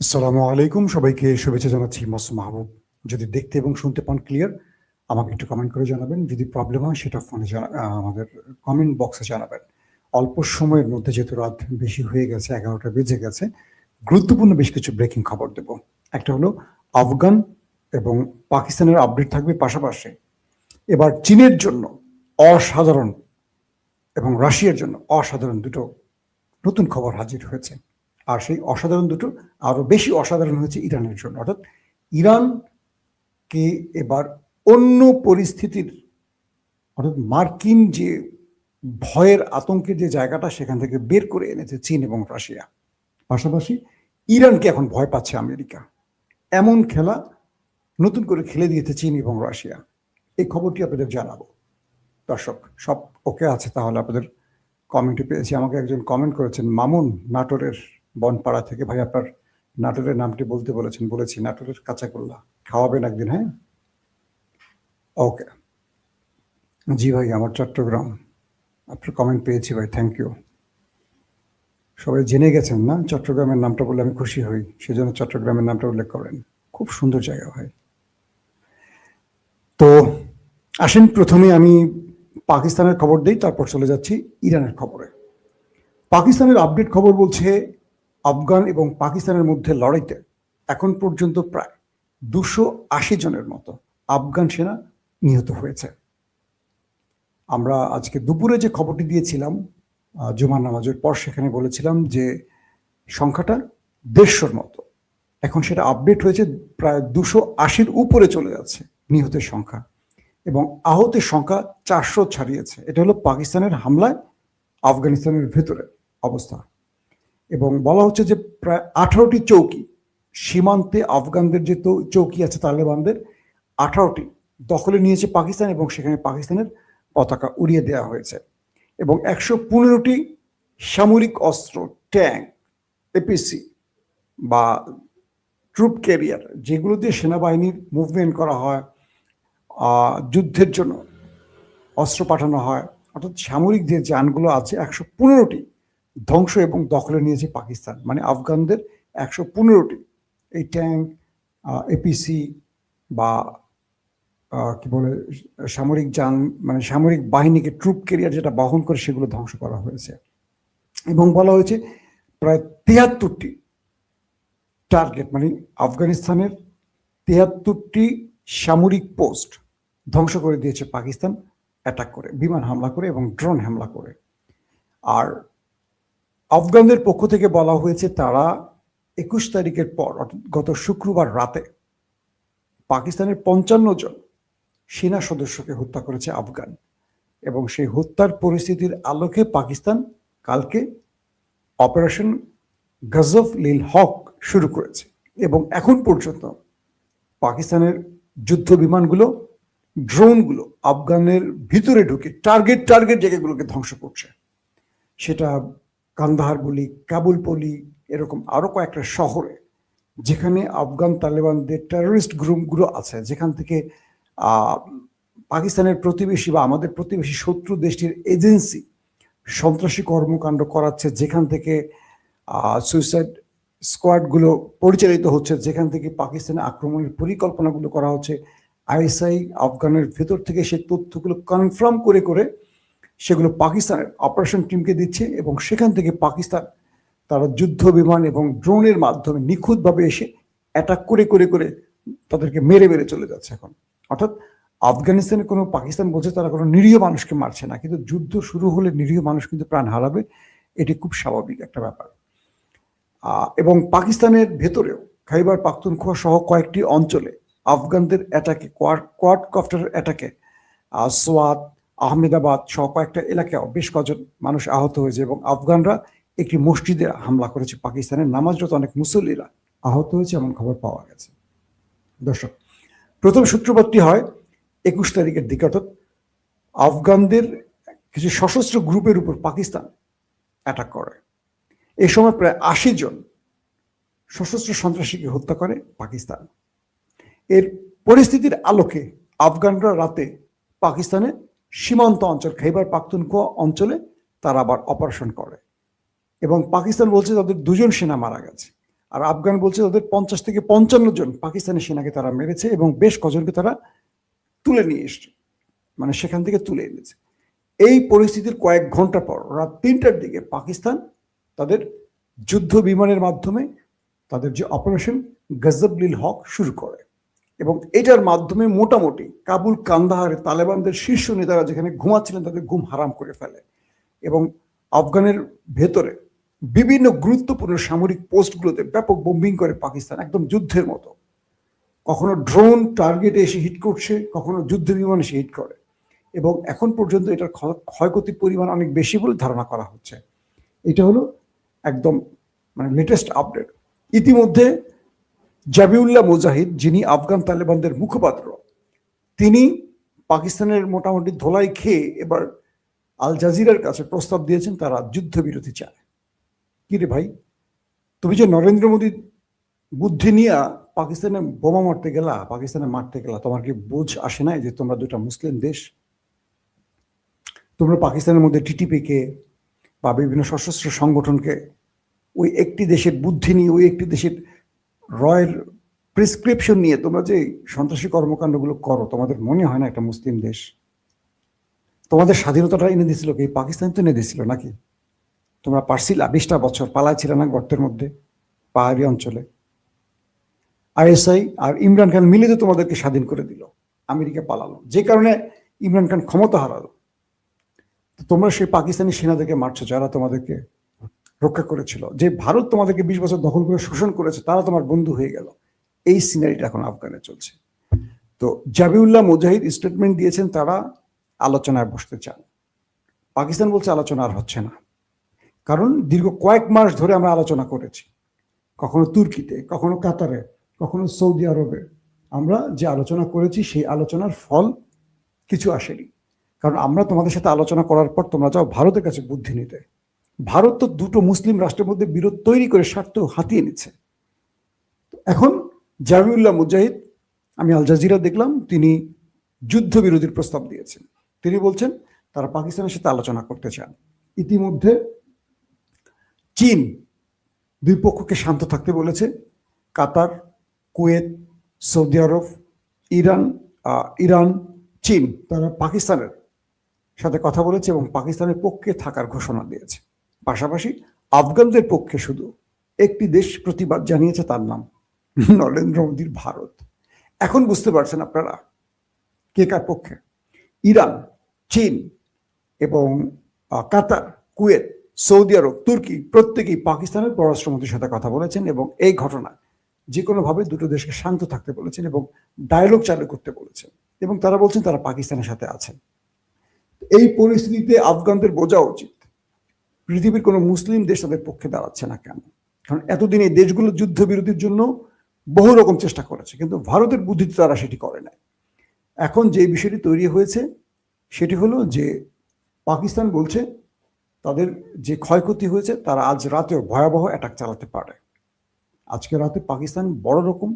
আসসালামু আলাইকুম, সবাইকে শুভেচ্ছা জানাচ্ছি। মাসুম মাহবুব। যদি দেখতে এবং শুনতে পান ক্লিয়ার, আমাকে একটু কমেন্ট করে জানাবেন। যদি প্রবলেম হয় সেটা ফোনে আমাদের কমেন্ট বক্সে জানাবেন। অল্প সময়ের মধ্যে যেহেতু রাত বেশি হয়ে গেছে, 11টা বেজে গেছে, গুরুত্বপূর্ণ বেশ কিছু ব্রেকিং খবর দেব। একটা হলো আফগান এবং পাকিস্তানের আপডেট থাকবে পাশাপাশি। এবার চীনের জন্য অসাধারণ এবং রাশিয়ার জন্য অসাধারণ দুটো নতুন খবর হাজির হয়েছে। আর সেই অসাধারণ দুটো আরো বেশি অসাধারণ হয়েছে ইরানের জন্য। অর্থাৎ ইরানকে এবার অন্য পরিস্থিতির, অর্থাৎ মার্কিন যে ভয়ের আতঙ্কের যে জায়গাটা, সেখান থেকে বের করে এনেছে চীন এবং রাশিয়া। পাশাপাশি ইরানকে এখন ভয় পাচ্ছে আমেরিকা। এমন খেলা নতুন করে খেলে দিয়েছে চীন এবং রাশিয়া। এই খবরটি আপনাদের জানাবো। দর্শক, সব ওকে আছে তাহলে? আপনাদের কমেন্টে পেয়েছি, আমাকে একজন কমেন্ট করেছেন, মামুন নাটোরের বনপাড়া থেকে। ভাই, আপনার নাটোরের নামটি বলতে বলেছেন, বলেছি নাটোরের কাঁচাগোল্লা খাওয়াবেন একদিন, হ্যাঁ? ওকে। জি ভাই, আমার চট্টগ্রাম। আপনার কমেন্ট পেয়েছি ভাই, থ্যাংক ইউ। সবাই জেনে গেছেন না চট্টগ্রামের নামটা বললে আমি খুশি হই, সেজন্য চট্টগ্রামের নামটা উল্লেখ করেন। খুব সুন্দর জায়গা ভাই। তো আসেন, প্রথমে আমি পাকিস্তানের খবর দিই, তারপর চলে যাচ্ছি ইরানের খবরে। পাকিস্তানের আপডেট খবর বলছে, আফগান এবং পাকিস্তানের মধ্যে লড়াইতে এখন পর্যন্ত প্রায় 280 জনের মতো আফগান সেনা নিহত হয়েছে। আমরা আজকে দুপুরে যে খবরটি দিয়েছিলাম জুমার নামাজের পর, সেখানে বলেছিলাম যে সংখ্যাটা 150-র মতো। এখন সেটা আপডেট হয়েছে, প্রায় 280-র উপরে চলে যাচ্ছে নিহতের সংখ্যা, এবং আহতের সংখ্যা 400 ছাড়িয়েছে। এটা হলো পাকিস্তানের হামলায় আফগানিস্তানের ভেতরে অবস্থা। এবং বলা হচ্ছে যে প্রায় 18টি চৌকি, সীমান্তে আফগানদের যে চৌকি আছে তালেবানদের, 18টি দখলে নিয়েছে পাকিস্তান, এবং সেখানে পাকিস্তানের পতাকা উড়িয়ে দেওয়া হয়েছে। এবং 115টি সামরিক অস্ত্র, ট্যাঙ্ক, এপিসি বা ট্রুপ ক্যারিয়ার, যেগুলো দিয়ে সেনাবাহিনীর মুভমেন্ট করা হয়, যুদ্ধের জন্য অস্ত্র পাঠানো হয়, অর্থাৎ সামরিক যে যানগুলো আছে, 115টি ধ্বংস এবং দখলে নিয়েছে পাকিস্তান। মানে আফগানদের 115টি এই ট্যাঙ্ক, এপিসি বা কি বলে সামরিক যান, মানে সামরিক বাহিনীকে ট্রুপ ক্যারিয়ার যেটা বহন করে, সেগুলো ধ্বংস করা হয়েছে। এবং বলা হয়েছে প্রায় 73টি টার্গেট, মানে আফগানিস্তানের 73টি সামরিক পোস্ট ধ্বংস করে দিয়েছে পাকিস্তান, অ্যাটাক করে, বিমান হামলা করে এবং ড্রোন হামলা করে। আর আফগানদের পক্ষ থেকে বলা হয়েছে তারা 21 তারিখের পর, অর্থাৎ গত শুক্রবার রাতে, পাকিস্তানের 55 জন সেনা সদস্যকে হত্যা করেছে আফগান। এবং সেই হত্যার পরিস্থিতির আলোকে পাকিস্তান কালকে অপারেশন গজফ লিল হক শুরু করেছে। এবং এখন পর্যন্ত পাকিস্তানের যুদ্ধ বিমানগুলো, ড্রোনগুলো আফগানের ভিতরে ঢুকে টার্গেট জায়গাগুলোকে ধ্বংস করছে। সেটা কান্দাহার বলি, কাবুল বলি, এরকম আরো কয়েকটা শহরে, যেখানে আফগান তালেবানদের টেররিস্ট গ্রুপগুলো আছে, যেখান থেকে পাকিস্তানের প্রতিবেশী বা আমাদের প্রতিবেশী শত্রু দেশটির এজেন্সি সন্ত্রাসী কর্মকাণ্ড করাচ্ছে, যেখান থেকে সুইসাইড স্কোয়াডগুলো পরিচালিত হচ্ছে, যেখান থেকে পাকিস্তানের আক্রমণের পরিকল্পনাগুলো করা হচ্ছে। আইএসআই আফগানের ভেতর থেকে সেই তথ্যগুলো কনফার্ম করে করে সেগুলো পাকিস্তানের অপারেশন টিমকে দিচ্ছে, এবং সেখান থেকে পাকিস্তান তারা যুদ্ধ বিমান এবং ড্রোনের মাধ্যমে নিখুঁতভাবে এসে অ্যাটাক করে করে করে তাদেরকে মেরে মেরে চলে যাচ্ছে এখন। অর্থাৎ আফগানিস্তানে কোনো, পাকিস্তান বলছে তারা কোনো নিরীহ মানুষকে মারছে না, কিন্তু যুদ্ধ শুরু হলে নিরীহ মানুষ কিন্তু প্রাণ হারাবে, এটি খুব স্বাভাবিক একটা ব্যাপার। এবং পাকিস্তানের ভেতরেও খাইবার পাখতুনখোয়া সহ কয়েকটি অঞ্চলে আফগানদের অ্যাটাকে, কোয়াড কপ্টার অ্যাটাকে সোয়াত, আহমেদাবাদ সহ কয়েকটা এলাকায় বেশ কজন মানুষ আহত হয়েছে, এবং আফগানরা একটি মসজিদে হামলা করেছে পাকিস্তানের, নামাজরত অনেক মুসল্লিরা আহত হয়েছে এমন খবর পাওয়া গেছে। দর্শক, প্রথম সূত্রপাতটি হয় 21 তারিখের দিকে, অর্থাৎ আফগানদের কিছু সশস্ত্র গ্রুপের উপর পাকিস্তান অ্যাটাক করে। এ সময় প্রায় 80 জন সশস্ত্র সন্ত্রাসীকে হত্যা করে পাকিস্তান। এর পরিস্থিতির আলোকে আফগানরা রাতে পাকিস্তানের সীমান্ত অঞ্চল খাইবার পাখতুনখোয়া অঞ্চলে তারা আবার অপারেশন করে, এবং পাকিস্তান বলছে তাদের 2 জন সেনা মারা গেছে। আর আফগান বলছে তাদের 50 থেকে 55 জন পাকিস্তানি সেনাকে তারা মেরেছে এবং বেশ কজনকে তারা তুলে নিয়ে এসছে, মানে সেখান থেকে তুলে এনেছে। এই পরিস্থিতির কয়েক ঘন্টা পর রাত 3টার দিকে পাকিস্তান তাদের যুদ্ধ বিমানের মাধ্যমে তাদের যে অপারেশন গজব-লিল হক শুরু করে এবং এটার মাধ্যমে মোটামুটি কাবুল কান্দাহারে তালেবানদের শীর্ষ নেতারা যেখানে ঘুমাচ্ছিলেন তাদের ঘুম হারাম করে ফেলে এবং আফগানের ভেতরে বিভিন্ন গুরুত্বপূর্ণ সামরিক পোস্টগুলোতে ব্যাপক বোম্বিং করে পাকিস্তান, একদম যুদ্ধের মতো। কখনো ড্রোন টার্গেটে এসে হিট করছে, কখনো যুদ্ধ বিমান এসে হিট করে এবং এখন পর্যন্ত এটার ক্ষয়ক্ষতির পরিমাণ অনেক বেশি বলে ধারণা করা হচ্ছে। এটা হলো একদম মানে লেটেস্ট আপডেট। ইতিমধ্যে জাবিউল্লাহ মুজাহিদ, যিনি আফগান তালেবানদের মুখপাত্র, তিনি পাকিস্তানের মোটামুটি ধোলাই খেয়ে এবার আল জাজিরার কাছে প্রস্তাব দিয়েছেন তারা যুদ্ধবিরতি চায়। কি রে ভাই, তুমি যে নরেন্দ্র মোদী বুদ্ধি নিয়ে পাকিস্তানে বোমা মারতে গেলা, পাকিস্তানে মারতে গেলা, তোমার কি বুঝ আসে নাই যে তোমরা দুটা মুসলিম দেশ? তোমরা পাকিস্তানের মধ্যে টিটিপিকে বা বিভিন্ন সশস্ত্র সংগঠনকে ওই একটি দেশের বুদ্ধি নিয়ে, ওই একটি দেশের রয়ের প্রেসক্রিপশন নিয়ে তোমরা যে সন্ত্রাসী কর্মকাণ্ডগুলো করো, তোমাদের মনে হয় না একটা মুসলিম দেশ? তোমাদের স্বাধীনতাটা এনে দিয়েছিল কি পাকিস্তান? তো এনে দিয়েছিল নাকি? তোমরা পারছিলা 20টা বছর পালাইছিল না গর্তের মধ্যে পাহাড়ি অঞ্চলে? আইএসআই আর ইমরান খান মিলে তো তোমাদেরকে স্বাধীন করে দিল, আমেরিকা পালালো, যে কারণে ইমরান খান ক্ষমতা হারালো। তোমরা সেই পাকিস্তানি সেনাদেরকে মারছো যারা তোমাদেরকে রক্ষা করেছিল। যে ভারত তোমাদেরকে 20 বছর দখল করে শোষণ করেছে তারা তোমার বন্ধু হয়ে গেল। এই সিনারিটা এখন আফগানে চলছে। তো জাবিউল্লাহ মুজাহিদ স্টেটমেন্ট দিয়েছেন তারা আলোচনায় বসতে চান। পাকিস্তান বলছে আলোচনা আর হচ্ছে না, কারণ দীর্ঘ কয়েক মাস ধরে আমরা আলোচনা করেছি, কখনো তুর্কিতে, কখনো কাতারে, কখনো সৌদি আরবে। আমরা যে আলোচনা করেছি সেই আলোচনার ফল কিছু আসেনি, কারণ আমরা তোমাদের সাথে আলোচনা করার পর তোমরা যাও ভারতের কাছে বুদ্ধি নিতে। ভারত তো দুটো মুসলিম রাষ্ট্রের মধ্যে বিরোধ তৈরি করে স্বার্থ হাতিয়ে নিচ্ছে। এখন জাবিউল্লাহ মুজাহিদ, আমি আল জাজিরা দেখলাম, তিনি যুদ্ধবিরতির প্রস্তাব দিয়েছেন। তিনি বলছেন তারা পাকিস্তানের সাথে আলোচনা করতে চান। ইতিমধ্যে চীন দুই পক্ষকে শান্ত থাকতে বলেছে। কাতার, কুয়েত, সৌদি আরব, ইরান, চীন তারা পাকিস্তানের সাথে কথা বলেছে এবং পাকিস্তানের পক্ষে থাকার ঘোষণা দিয়েছে। পাশাপাশি আফগানদের পক্ষে শুধু একটি দেশ প্রতিবাদ জানিয়েছে, তার নাম নরেন্দ্র মোদীর ভারত। এখন বুঝতে পারছেন আপনারা কে কার পক্ষে? ইরান, চীন এবং কাতার, কুয়েত, সৌদি আরব, তুর্কি প্রত্যেকেই পাকিস্তানের পররাষ্ট্রমন্ত্রীর সাথে কথা বলেছেন এবং এই ঘটনা যে কোনোভাবে দুটো দেশকে শান্ত থাকতে বলেছেন এবং ডায়ালগ চালু করতে বলেছেন এবং তারা বলছেন তারা পাকিস্তানের সাথে আছেন। এই পরিস্থিতিতে আফগানদের বোঝা উচিত পৃথিবীর কোনো মুসলিম দেশ তাদের পক্ষে দাঁড়াচ্ছে না কেন। কারণ এতদিন এই দেশগুলো যুদ্ধবিরতির জন্য বহু রকম চেষ্টা করেছে, কিন্তু ভারতের বুদ্ধিতে তারা সেটি করে নাই। এখন যে বিষয়টি তৈরি হয়েছে সেটি হলো যে পাকিস্তান বলছে তাদের যে ক্ষয়ক্ষতি হয়েছে তারা আজ রাতেও ভয়াবহ অ্যাটাক চালাতে পারে। আজকে রাতে পাকিস্তান বড় রকম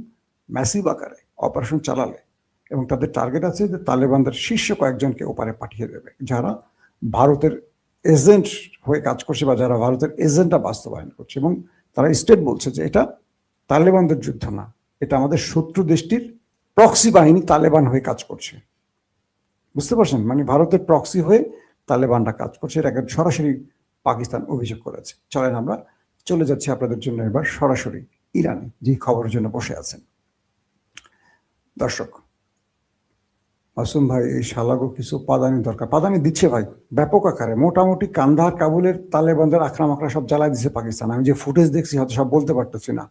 ম্যাসিভ আকারে অপারেশন চালালে এবং তাদের টার্গেট আছে যে তালেবানদের শীর্ষ কয়েকজনকে ওপারে পাঠিয়ে দেবে, যারা ভারতের এজেন্ট হয়ে কাজ করছে বা যারা ভারতের এজেন্টটা বাস্তবায়ন করছে। এবং তারা স্টেট বলছে যে এটা তালেবানদের যুদ্ধ না, এটা আমাদের শত্রু দেশটির প্রক্সি বাহিনী তালেবান হয়ে কাজ করছে। বুঝতে পারছেন? মানে ভারতের প্রক্সি হয়ে তালেবানরা কাজ করছে, এটাকে সরাসরি পাকিস্তান অভিযোগ করেছে। চলেন আমরা চলে যাচ্ছি আপনাদের জন্য এবার সরাসরি ইরানে, যে খবরের জন্য বসে আছেন। দর্শক, মাসুম ভাই এই শালাগো কিছু পাদানি দরকার। পাদানি দিচ্ছে ভাই ব্যাপক আকারে, মোটামুটি কান্দাহার, কাবুলের তালেবানদের আক্রমণ সব জ্বালাই দিচ্ছে পাকিস্তান। আমি যে ফুটেজ দেখছি হয়তো সব বলতে পারতেছি না।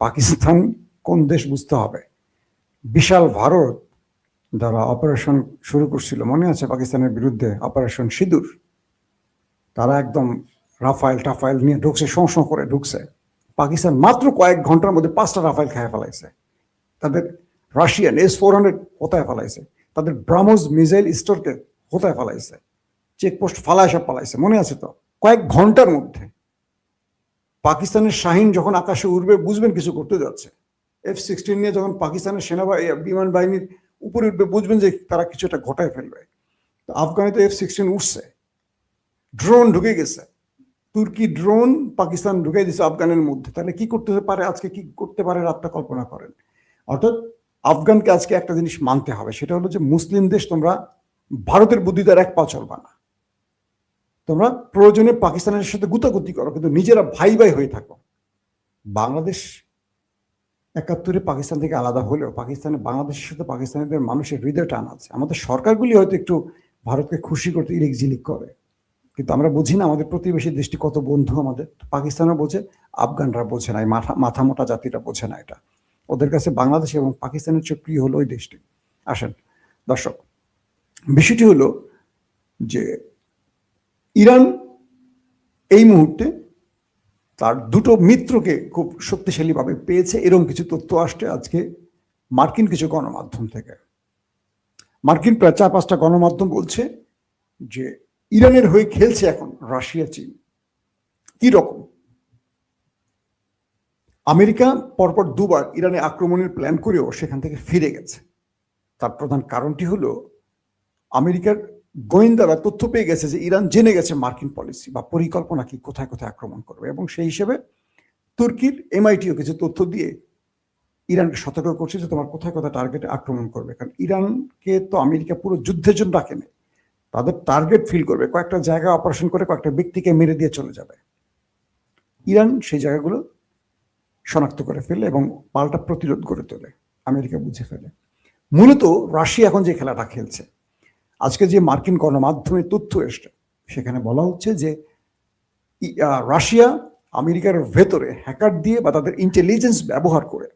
পাকিস্তান কোন দেশ বুঝতে হবে। বিশাল ভারত যারা অপারেশন শুরু করছিল, মনে আছে পাকিস্তানের বিরুদ্ধে অপারেশন সিঁদুর, তারা একদম রাফাইল নিয়ে ঢুকছে, শোঁ করে ঢুকছে। পাকিস্তান মাত্র কয়েক ঘন্টার মধ্যে 5টা রাফাইল খেয়ে ফেলাইছে। তাদের রাশিয়ান S-400 হোতায় ফেলাইছে, তাদের ব্রাহ্মস মিসাইল স্টোরকে হোতায় ফেলাইছে, চেকপোস্ট ফালায় সব পালাইছে। মনে আছে তো? কয়েক ঘন্টার মধ্যে পাকিস্তানের শাহিন যখন আকাশে উড়বে বুঝবেন কিছু করতে যাচ্ছে। F-16 নিয়ে যখন পাকিস্তানের বিমান বাহিনীর উপরে উঠবে বুঝবেন যে তারা কিছু একটা ঘটায় ফেলবে। আফগানে তো F-16 উঠছে, ড্রোন ঢুকে গেছে, তুর্কি ড্রোন পাকিস্তান ঢুকাই দিচ্ছে আফগানের মধ্যে, তাহলে কি করতে পারে আজকে, কি করতে পারে রাতটা কল্পনা করেন। অর্থাৎ আফগানকে আজকে একটা জিনিস মানতে হবে, সেটা হলো যে মুসলিম দেশ তোমরা ভারতের বুদ্ধিদার এক পা চলবা না, তোমরা প্রয়োজনে পাকিস্তানের সাথে গুতাগুতি করো, কিন্তু নিজেরা ভাই ভাই হয়ে থাকো। বাংলাদেশ ৭১ পাকিস্তান থেকে আলাদা হলেও পাকিস্তানে বাংলাদেশের সাথে পাকিস্তানিদের মানুষের হৃদয় টান আছে। আমাদের সরকারগুলি হয়তো একটু ভারতকে খুশি করতে ইলিক জিলিক করে, কিন্তু আমরা বুঝি না আমাদের প্রতিবেশী দেশটি কত বন্ধু আমাদের। পাকিস্তানরা বোঝে, আফগানরা বোঝে না, মাথা মোটা জাতিটা বোঝে না এটা। ওদের কাছে বাংলাদেশ এবং পাকিস্তানের চেয়ে প্রিয় হলো ওই দেশটি। আসেন দর্শক, বিষয়টি হলো যে ইরান এই মুহূর্তে তার দুটো মিত্রকে খুব শক্তিশালীভাবে পেয়েছে, এরকম কিছু তথ্য আসছে আজকে মার্কিন কিছু গণমাধ্যম থেকে। মার্কিন প্রায় ৪-৫টা গণমাধ্যম বলছে যে ইরানের হয়ে খেলছে এখন রাশিয়া, চীন। কি রকম? আমেরিকা পরপর দুবার ইরানে আক্রমণের প্ল্যান করেও সেখান থেকে ফিরে গেছে। তার প্রধান কারণটি হলো আমেরিকার গোয়েন্দারা তথ্য পেয়ে গেছে যে ইরান জেনে গেছে মার্কিন পলিসি বা পরিকল্পনা কি, কোথায় কোথায় আক্রমণ করবে, এবং সেই হিসেবে তুর্কির MITও কিছু তথ্য দিয়ে ইরানকে সতর্ক করছে যে তোমার কোথায় কোথায় টার্গেটে আক্রমণ করবে। কারণ ইরানকে তো আমেরিকা পুরো যুদ্ধের জন্য ডাকেনি, তাদের টার্গেট ফিল করবে, কয়েকটা জায়গা অপারেশন করে কয়েকটা ব্যক্তিকে মেরে দিয়ে চলে যাবে। ইরান সেই জায়গাগুলো শনাক্ত করে ফেলে এবং পাল্টা প্রতিরোধ গড়ে তোলে, আমেরিকা বুঝে ফেলে। মূলত রাশিয়া এখন যে খেলাটা খেলছে, আজকে যে মার্কিন গণমাধ্যমে তথ্য এসছে সেখানে বলা হচ্ছে যে রাশিয়া আমেরিকার ভেতরে হ্যাকার দিয়ে বা তাদের ইন্টেলিজেন্স ব্যবহার করে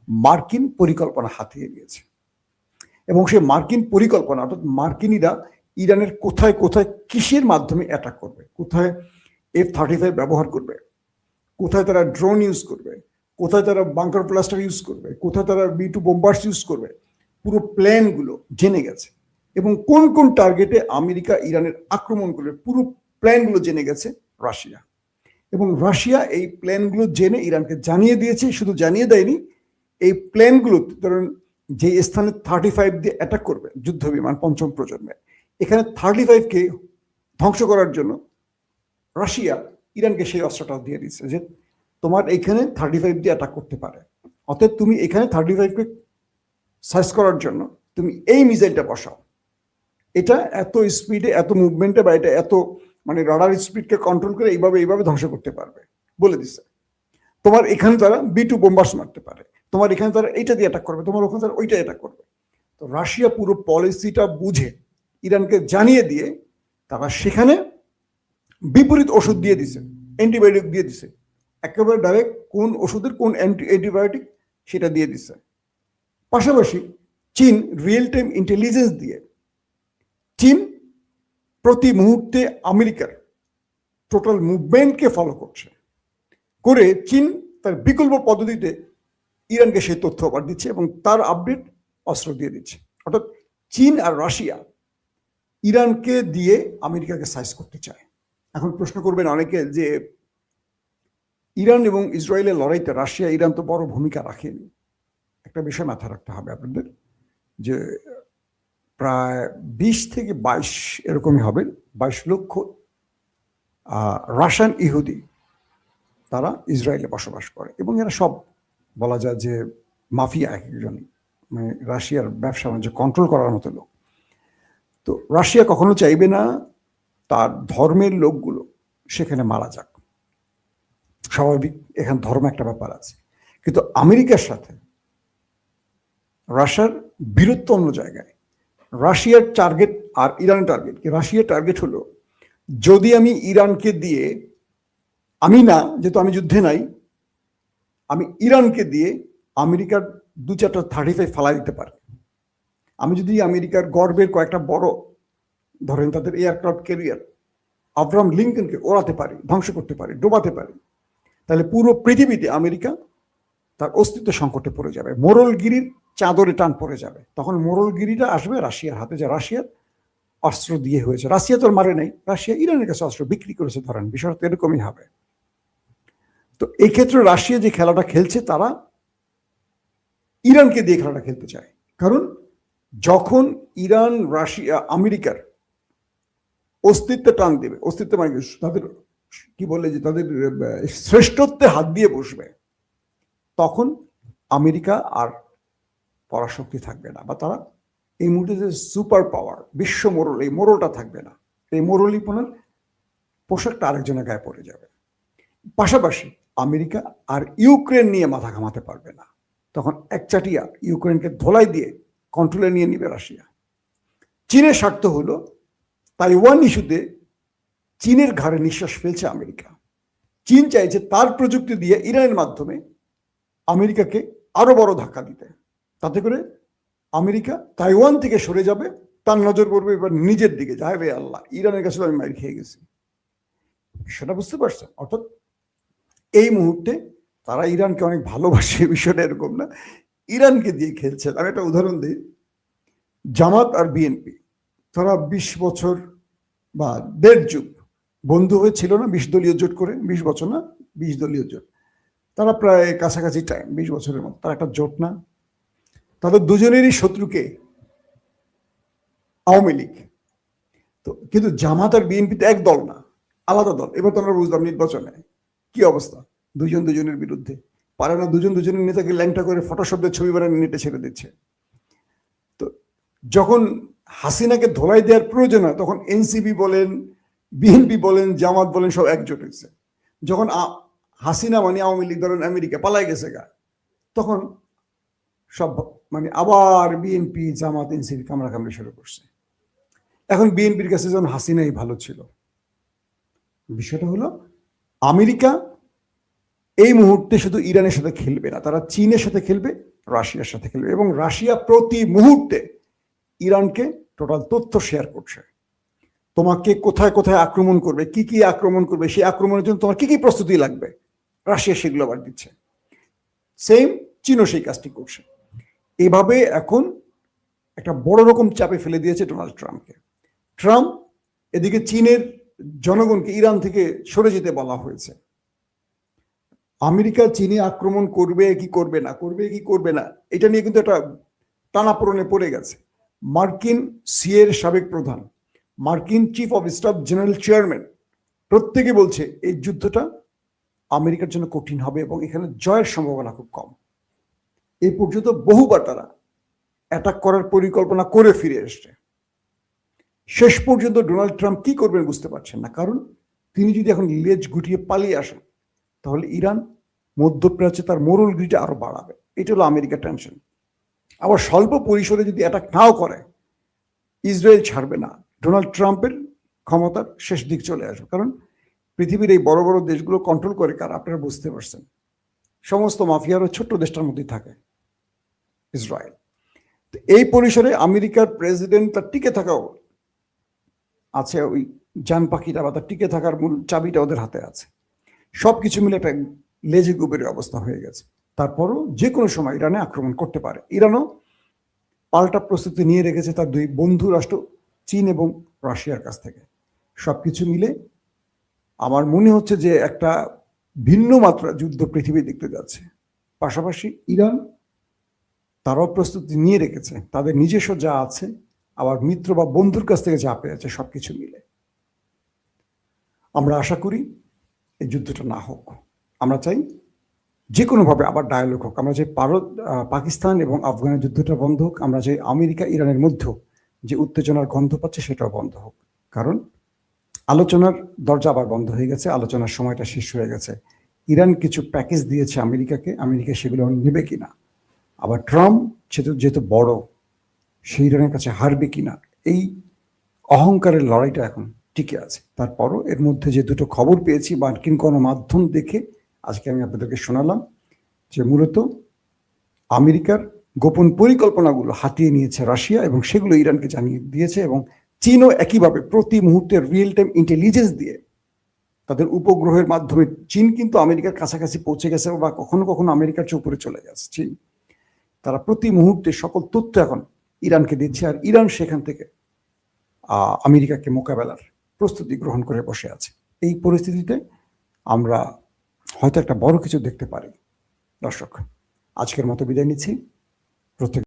মার্কিন পরিকল্পনা হাতিয়ে নিয়েছে, এবং সেই মার্কিন পরিকল্পনা অর্থাৎ মার্কিনীরা ইরানের কোথায় কোথায় কিসের মাধ্যমে অ্যাটাক করবে, কোথায় F-35 ব্যবহার করবে, কোথায় তারা ড্রোন ইউজ করবে, কোথায় তারা বাংকার ব্লাস্টার ইউজ করবে, কোথায় তারা B-2 বোম্বার্স ইউজ করবে, পুরো প্ল্যানগুলো জেনে গেছে। এবং কোন কোন টার্গেটে আমেরিকা ইরানের আক্রমণ করবে পুরো প্ল্যানগুলো জেনে গেছে রাশিয়া। এবং রাশিয়া এই প্ল্যানগুলো জেনে ইরানকে জানিয়ে দিয়েছে, শুধু জানিয়ে দেয়নি, এই প্ল্যানগুলো ধরুন যে স্থানে 35 দিয়ে অ্যাটাক করবে যুদ্ধ বিমান ৫ম প্রজন্মের, এখানে 35কে ধ্বংস করার জন্য রাশিয়া ইরানকে সেই অস্ত্রটাও দিয়ে দিচ্ছে যে তোমার এইখানে 35 দিয়ে অ্যাটাক করতে পারে, অতএব তুমি এখানে 35কে সার্চ করার জন্য তুমি এই মিসাইলটা বসাও। এটা এত স্পিডে, এত মুভমেন্টে, বা এটা এত মানে রাডার স্পিডকে কন্ট্রোল করে এইভাবে ধ্বংস করতে পারবে বলে দিচ্ছে। তোমার এখানে তারা B-2 বোম্বার্স মারতে পারে, তোমার এখানে তারা এইটা দিয়ে অ্যাটাক করবে, তোমার ওখানে তারা ওইটা অ্যাটাক করবে। তো রাশিয়া পুরো পলিসিটা বুঝে ইরানকে জানিয়ে দিয়ে তারা সেখানে বিপরীত ওষুধ দিয়ে দিছে, অ্যান্টিবায়োটিক দিয়ে দিছে, একেবারে ডাইরেক্ট কোন ওষুধের কোন অ্যান্টিবায়োটিক সেটা দিয়ে দিছে। পাশাপাশি চীন রিয়েল টাইম ইন্টেলিজেন্স দিয়ে চীন প্রতি মুহূর্তে আমেরিকার টোটাল মুভমেন্টকে ফলো করছে, করে চীন তার বিকল্প পদ্ধতিতে ইরানকে সেই তথ্য আবার দিচ্ছে এবং তার আপডেট অস্ত্র দিয়ে দিচ্ছে। অর্থাৎ চীন আর রাশিয়া ইরানকে দিয়ে আমেরিকাকে সাইজ করতে চায়। এখন প্রশ্ন করবেন অনেকে যে ইরান এবং ইসরায়েলের লড়াইতে রাশিয়া ইরান তো বড় ভূমিকা রাখেনি। একটা বিষয় মাথায় রাখতে হবে আপনাদের, যে প্রায় 20 থেকে 22 এরকমই হবে, 22 লক্ষ রাশিয়ান ইহুদি তারা ইসরায়েলে বসবাস করে, এবং এরা সব বলা যায় যে মাফিয়া, এক একজন মানে রাশিয়ার ব্যবসা বাণিজ্য কন্ট্রোল করার মতো লোক। তো রাশিয়া কখনো চাইবে না তার ধর্মের লোকগুলো সেখানে মারা যাক, স্বাভাবিক, এখানে ধর্ম একটা ব্যাপার আছে। কিন্তু আমেরিকার সাথে রাশিয়ার বীরত্ব অন্য জায়গায়। রাশিয়ার টার্গেট আর ইরানের টার্গেট কি? রাশিয়ার টার্গেট হলো যদি আমি ইরানকে দিয়ে, আমি না, যেহেতু আমি যুদ্ধে নাই, আমি ইরানকে দিয়ে আমেরিকার 2-4টা 35 ফালাই দিতে পারি। আমি যদি আমেরিকার গর্বের কয়েকটা বড়, ধরেন তাদের এয়ারক্রাফট ক্যারিয়ার আব্রাহাম লিঙ্কনকে ওড়াতে পারি, ধ্বংস করতে পারি, ডোবাতে পারি, তাহলে পুরো পৃথিবীতে আমেরিকা তার অস্তিত্ব সংকটে পড়ে যাবে, মোরলগিরির চাদরে টান পড়ে যাবে। তখন মোরলগিরিটা আসবে রাশিয়ার হাতে, যে রাশিয়ার অস্ত্র দিয়ে হয়েছে। রাশিয়া তো মারে নাই, রাশিয়া ইরানের কাছে অস্ত্র বিক্রি করেছে, ধরেন বিষয়টা এরকমই হবে। তো এই ক্ষেত্রে রাশিয়া যে খেলাটা খেলছে, তারা ইরানকে দিয়ে খেলাটা খেলতে চায়। কারণ যখন ইরান রাশিয়া আমেরিকার অস্তিত্বে টান দেবে, অস্তিত্ব মানে তাদের কি বলে যে তাদের শ্রেষ্ঠত্বে হাত দিয়ে বসবে, তখন আমেরিকা আর পরাশক্তি থাকবে না, বা তারা এই মুহূর্তে যে সুপার পাওয়ার বিশ্ব মোড়ল, এই মোড়লটা থাকবে না। এই মোড়লিপনার পোশাকটা আরেকজনের গায়ে পড়ে যাবে। পাশাপাশি আমেরিকা আর ইউক্রেন নিয়ে মাথা ঘামাতে পারবে না, তখন একচাটিয়া ইউক্রেনকে ধোলাই দিয়ে কন্ট্রোলে নিয়ে নিবে রাশিয়া। চীনের স্বার্থ হলো তাইওয়ান ইস্যুতে চীনের ঘাড়ে নিঃশ্বাস ফেলছে আমেরিকা। চীন চাইছে তার প্রযুক্তি দিয়ে ইরানের মাধ্যমে আমেরিকাকে আরো বড় ধাক্কা দিতে, তাতে করে আমেরিকা তাইওয়ান থেকে সরে যাবে, তার নজর পড়বে এবার নিজের দিকে, যাবে আল্লাহ ইরানের কাছে আমি মাইর খেয়ে গেছি। সেটা বুঝতে পারছেন? অর্থাৎ এই মুহূর্তে তারা ইরানকে অনেক ভালোবাসে, বিষয়টা এরকম না, ইরানকে দিয়ে খেলছে। আমি একটা উদাহরণ দিই, জামাত আর বিএনপি তারা 20 বছর বা 1.5 যুগ বন্ধু হয়েছিল না, 20 দলীয় জোট করে, 20 বছর না, 20 দলীয় জোট, তারা প্রায় কাছাকাছি টাইম, 20 বছরের মতো, তারা একটা জোট না? তাদের দুজনেরই শত্রুকে আওয়ামী লীগ। তো কিন্তু জামাত আর বিএনপি তো এক দল না, আলাদা দল। এবার তো আমরা বুঝলাম নির্বাচনে কি অবস্থা, দুজন দুজনের বিরুদ্ধে পারে না, দুজন দুজনের নেতাকে ল্যাংটা করে ফটোশপের ছবি বানিয়ে নেটে ছেড়ে দিচ্ছে। তো যখন হাসিনাকে ধোলাই দেওয়ার প্রয়োজন হয়, তখন এনসিপি বলেন, বিএনপি বলেন, জামাত বলেন, সব একজোট হয়েছে। যখন হাসিনা মানে আওয়ামী লীগ ধরেন আমেরিকা পালাই গেছে গা, তখন সব মানে আবার বিএনপি জামাত এনসিপি কামড়াকামড়ি শুরু করছে। এখন বিএনপির কাছে যেমন হাসিনাই ভালো ছিল। বিষয়টা হলো আমেরিকা এই মুহূর্তে শুধু ইরানের সাথে খেলবে না, তারা চীনের সাথে খেলবে, রাশিয়ার সাথে খেলবে, এবং রাশিয়া প্রতি মুহূর্তে ইরানকে টোটাল তথ্য শেয়ার করছে। তোমাকে কোথায় কোথায় আক্রমণ করবে, কি কি আক্রমণ করবে, সেই আক্রমণের জন্য তোমার কি কি প্রস্তুতি লাগবে, রাশিয়া সেগুলো আবার দিচ্ছে। সেম চীনও সেই কাজটি করছে। এভাবে এখন একটা বড় রকম চাপে ফেলে দিয়েছে ডোনাল্ড ট্রাম্পকে। ট্রাম্প এদিকে চীনের জনগণকে ইরান থেকে সরে যেতে বলা হয়েছে। আমেরিকা চীনে আক্রমণ করবে কি করবে না, করবে কি করবে না, এটা নিয়ে কিন্তু একটা টানাপোড়েনে পড়ে গেছে। মার্কিন সিএর সাবেক প্রধান, মার্কিন chief of staff general chairman, প্রত্যেকে বলছে এই যুদ্ধটা আমেরিকার জন্য কঠিন হবে এবং এখানে জয়ের সম্ভাবনা খুব কম। এই পর্যন্ত বহুবার তারা অ্যাটাক করার পরিকল্পনা করে ফিরে এসছে। শেষ পর্যন্ত ডোনাল্ড ট্রাম্প কি করবেন বুঝতে পারছেন না, কারণ তিনি যদি এখন লেজ গুটিয়ে পালিয়ে আসেন, তাহলে ইরান মধ্যপ্রাচ্যে তার মোড়লগিরিটা আরো বাড়াবে। এটা হলো আমেরিকার টেনশন। আবার স্বল্প পরিসরে যদি অ্যাটাক নাও করে, ইসরায়েল ছাড়বে না, ডোনাল্ড ট্রাম্পের ক্ষমতার শেষ দিক চলে আসবে। কারণ পৃথিবীর এই বড় বড় দেশগুলো কন্ট্রোল করে কারা, আপনারা বুঝতে পারছেন। সমস্ত মাফিয়ারও ছোট্ট দেশটার মধ্যেই থাকে, ইসরায়েল। তো এই পরিসরে আমেরিকার প্রেসিডেন্ট তার টিকে থাকাও আছে, ওই জান পাখিটা বা তার টিকে থাকার মূল চাবিটা ওদের হাতে আছে। সবকিছু মিলে একটা লেজে গুবের অবস্থা হয়ে গেছে। তারপরও যে কোনো সময় ইরানে আক্রমণ করতে পারে। ইরানও পাল্টা প্রস্তুতি নিয়ে রেখেছে তার দুই বন্ধু রাষ্ট্র চীন এবং রাশিয়ার কাছ থেকে। সবকিছু মিলে আমার মনে হচ্ছে যে একটা ভিন্ন মাত্রা যুদ্ধ পৃথিবী দেখতে যাচ্ছে। পাশাপাশি ইরান তারাও প্রস্তুতি নিয়ে রেখেছে, তাদের নিজস্ব যা আছে, আবার মিত্র বা বন্ধুর কাছ থেকে যা পেয়েছে, সবকিছু মিলে আমরা আশা করি এই যুদ্ধটা না হোক। আমরা চাই যে কোনোভাবে আবার ডায়ালগ হোক। আমরা চাই পাকিস্তান এবং আফগানের যুদ্ধটা বন্ধ হোক। আমরা চাই আমেরিকা ইরানের মধ্যেও যে উত্তেজনার গন্ধ পাচ্ছে সেটাও বন্ধ হোক। কারণ আলোচনার দরজা আবার বন্ধ হয়ে গেছে, আলোচনার সময়টা শেষ হয়ে গেছে। ইরান কিছু প্যাকেজ দিয়েছে আমেরিকাকে, আমেরিকা সেগুলো নেবে কিনা, আবার ট্রাম্প যেহেতু বড়, সেই ইরানের কাছে হারবে কিনা, এই অহংকারের লড়াইটা এখন টিকে আছে। তারপরও এর মধ্যে যে দুটো খবর পেয়েছি মার্কিন গণমাধ্যম দেখে আজকে আমি আপনাদেরকে শোনালাম, যে মূলত আমেরিকার গোপন পরিকল্পনাগুলো হাতিয়ে নিয়েছে রাশিয়া এবং সেগুলো ইরানকে জানিয়ে দিয়েছে। এবং চীনও একইভাবে প্রতি মুহূর্তে রিয়েল টাইম ইন্টেলিজেন্স দিয়ে তাদের উপগ্রহের মাধ্যমে, চীন কিন্তু আমেরিকার কাছাকাছি পৌঁছে গেছে বা কখনো কখনো আমেরিকার চেয়ে উপরে চলে গেছে চীন। তারা প্রতি মুহূর্তে সকল তথ্য এখন ইরানকে দিচ্ছে, আর ইরান সেখান থেকে আমেরিকাকে মোকাবেলার প্রস্তুতি গ্রহণ করে বসে আছে। এই পরিস্থিতিতে আমরা হয়তো একটা বড় কিছু দেখতে পারি। দর্শক, আজকের মতো বিদায় নিচ্ছি। প্রত্যেক